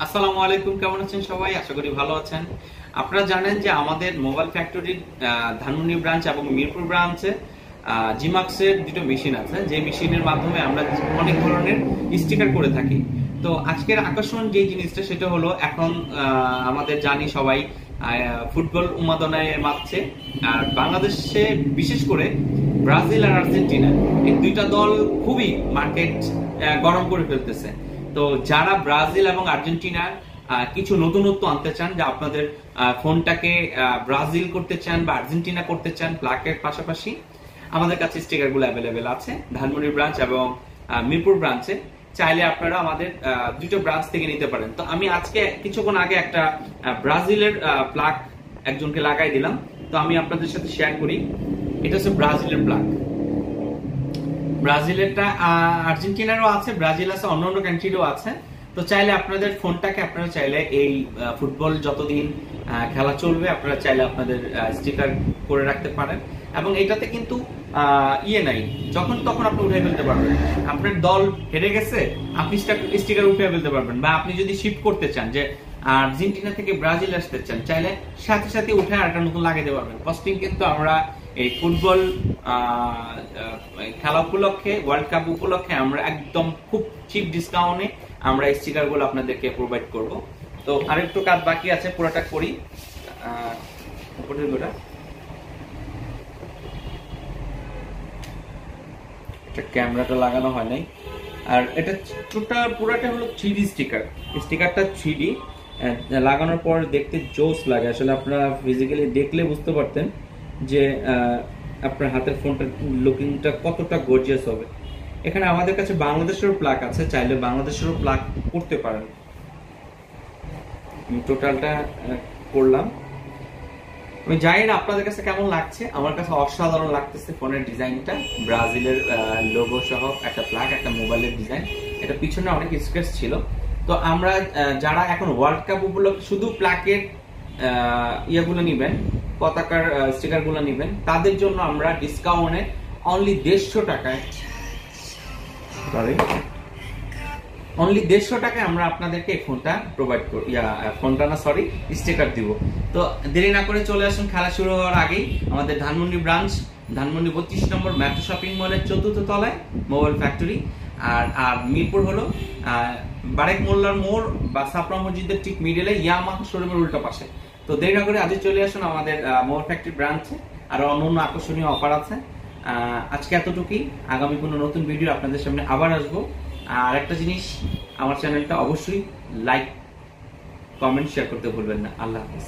আসসালামু আলাইকুম, কেমন আছেন সবাই? আশা করি ভালো আছেন। আপনারা জানেন যে আমাদের মোবাইল ফ্যাক্টরির ধানমন্ডি ব্রাঞ্চ এবং মিরপুর ব্রাঞ্চে জিমাক্সের দুটো মেশিন আছে, যে মেশিনের মাধ্যমে আমরা অনেক ধরনের স্টিকার করে থাকি। তো আজকের আকর্ষণ যে জিনিসটা সেটা হলো, এখন আমাদের জানি সবাই ফুটবল উন্মাদনায় মাতছে। আর বাংলাদেশে বিশেষ করে ব্রাজিল আর আর্জেন্টিনা, এই দুইটা দল খুবই মার্কেট গরম করে ফেলতেছে। তো যারা ব্রাজিল এবং আর্জেন্টিনার কিছু নতুনত্ব আনতে চান, যে আপনাদের ফোনটাকে ব্রাজিল করতে চান বা আর্জেন্টিনা করতে চান প্লাকের পাশাপাশি, আমাদের কাছে স্টিকার গুলো অ্যাভেলেবেল আছে ধানমন্ডি ব্রাঞ্চ এবং মিরপুর ব্রাঞ্চে। চাইলে আপনারা আমাদের দুটো ব্রাঞ্চ থেকে নিতে পারেন। তো আমি আজকে কিছুক্ষণ আগে একটা ব্রাজিলের প্লাক একজনকে লাগাই দিলাম, তো আমি আপনাদের সাথে শেয়ার করি। এটা হচ্ছে ব্রাজিলের প্লাক। ব্রাজিলেরটা আর্জেন্টিনারও আছে, ব্রাজিল আছে, অন্যান্য কান্ট্রিরও আছে। তো চাইলে আপনাদের ফোনটাকে আপনারা চাইলে এই ফুটবল যতদিন খেলা চলবে আপনারা চাইলে আপনাদের স্টিকার করে রাখতে পারেন। এবং এটাতে কিন্তু ইয়ে নাই, যখন তখন আপনি উঠে ফেলতে পারবেন। আপনার দল হেরে গেছে, আপনি স্টিকার উঠে ফেলতে পারবেন। বা আপনি যদি শিফট করতে চান, যে আর্জেন্টিনা থেকে ব্রাজিল আসতে চান, চাইলে সাথে সাথে উঠে আর একটা নতুন লাগাইতে পারবেন। কস্টিং কিন্তু আমরা এই ফুটবল খেলা উপলক্ষে, ওয়ার্ল্ড কাপ উপলক্ষে আমরা একদম খুব চিপ ডিসকাউন্টে আমরা এই স্টিকার গুলো আপনাদেরকে প্রোভাইড করব। তো আরেকটু কাজ বাকি আছে, পুরোটা করি। ক্যামেরাটা লাগানো হয় নাই। আর এটা পুরোটা হলো 3D স্টিকার। স্টিকারটা 3D লাগানোর পর দেখতে জোস লাগে। আসলে আপনারা ফিজিক্যালি দেখলে বুঝতে পারতেন যে আপনার হাতের ফোনটার লুকিংটা কতটা গর্জিয়াস হবে। এখানে আমাদের কাছে বাংলাদেশেরও প্লাক আছে, চাইলে বাংলাদেশেরও প্লাক করতে পারেন। টোটালটা করলাম। আমি জানি না আপনাদের কাছে কেমন লাগছে, আমার কাছে অসাধারণ লাগতেছে ফোনের ডিজাইনটা। ব্রাজিলের লোগো সহ একটা প্লাক, একটা মোবাইলের ডিজাইন। এটা পিছনে অনেক স্ক্র্যাচ ছিল। তো আমরা যারা এখন ওয়ার্ল্ড কাপ উপলক্ষে শুধু প্লাকের ইয়েগুলো নিবেন, পতাকার স্টিকার গুলো নিবেন, তাদের জন্য আমরা ডিসকাউন্টে অনলি 150 টাকায় আমরা আপনাদেরকে ফোনটা প্রোভাইড করি, স্টিকার দিব। তো দেরি না করে চলে আসুন, খেলা শুরু হওয়ার আগেই আমাদের ধানমন্ডি ব্রাঞ্চ, ধানমন্ডি 32 নম্বর মেট্রো শপিং মলের 4র্থ তলায় মোবাইল ফ্যাক্টরি। আর মিরপুর হলো বারেক মোল্লার মোড় বা সাপড়া মসজিদের ঠিক মিডলে ইয়ামা শোরুমের উল্টো পাশে। তো দেরি না করে আজই চলে আসুন আমাদের মোবাইল ফ্যাক্টরি ব্রাঞ্চে। আর অন্য আকর্ষণীয় অফার আছে। আজকে এতটুকুই। আগামী কোনো নতুন ভিডিও আপনাদের সামনে আবার আসবো। আর একটা জিনিস, আমার চ্যানেলটা অবশ্যই লাইক, কমেন্ট, শেয়ার করতে ভুলবেন না। আল্লাহ হাফেজ।